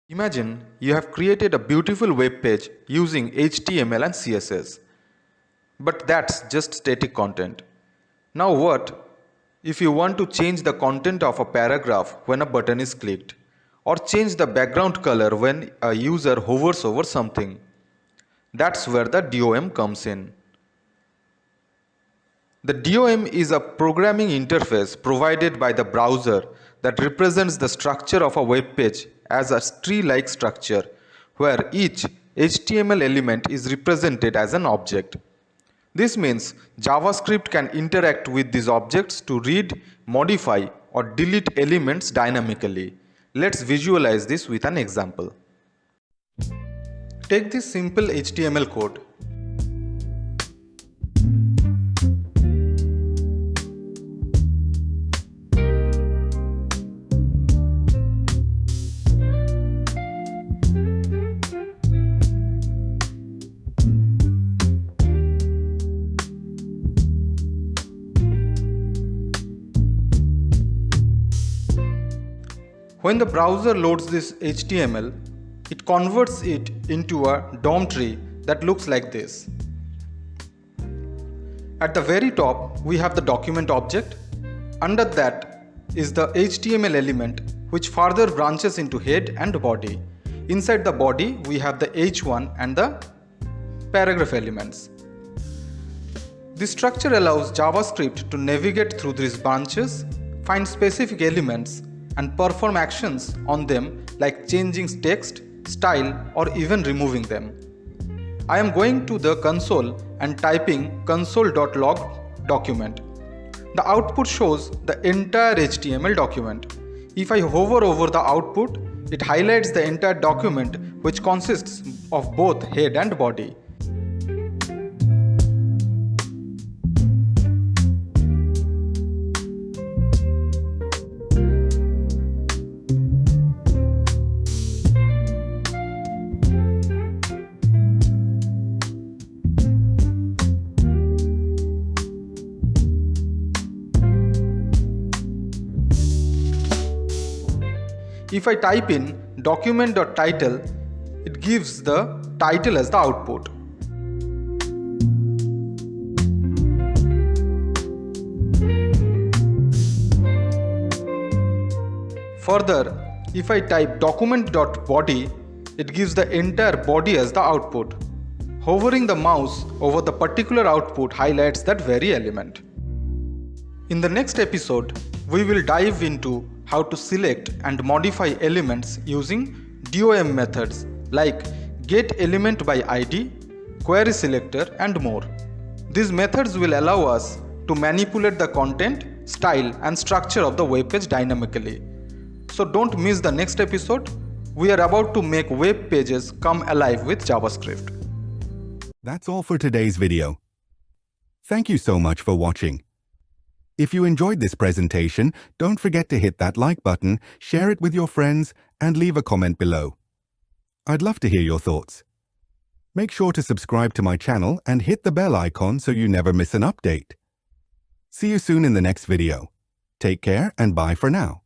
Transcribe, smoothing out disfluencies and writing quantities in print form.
Imagine you have created a beautiful web page using HTML and CSS. But that's just static content. Now what if you want to change the content of a paragraph when a button is clicked, or change the background color when a user hovers over something? That's where the DOM comes in. The DOM is a programming interface provided by the browser that represents the structure of a web page as a tree-like structure, where each HTML element is represented as an object. This means JavaScript can interact with these objects to read, modify, or delete elements dynamically. Let's visualize this with an example. Take this simple HTML code. When the browser loads this HTML, it converts it into a DOM tree that looks like this. At the very top, we have the document object. Under that is the HTML element, which further branches into head and body. Inside the body, we have the H1 and the paragraph elements. This structure allows JavaScript to navigate through these branches, find specific elements, and perform actions on them like changing text, style, or even removing them. I am going to the console and typing console.log document. The output shows the entire HTML document. If I hover over the output, it highlights the entire document, which consists of both head and body. If I type in document.title, it gives the title as the output. Further, if I type document.body, it gives the entire body as the output. Hovering the mouse over the particular output highlights that very element. In the next episode, we will dive into how to select and modify elements using DOM methods like getElementById, query selector, and more. These methods will allow us to manipulate the content, style, and structure of the web page dynamically. So don't miss the next episode. We are about to make web pages come alive with JavaScript. That's all for today's video. Thank you so much for watching. If you enjoyed this presentation, don't forget to hit that like button, share it with your friends, and leave a comment below. I'd love to hear your thoughts. Make sure to subscribe to my channel and hit the bell icon so you never miss an update. See you soon in the next video. Take care and bye for now.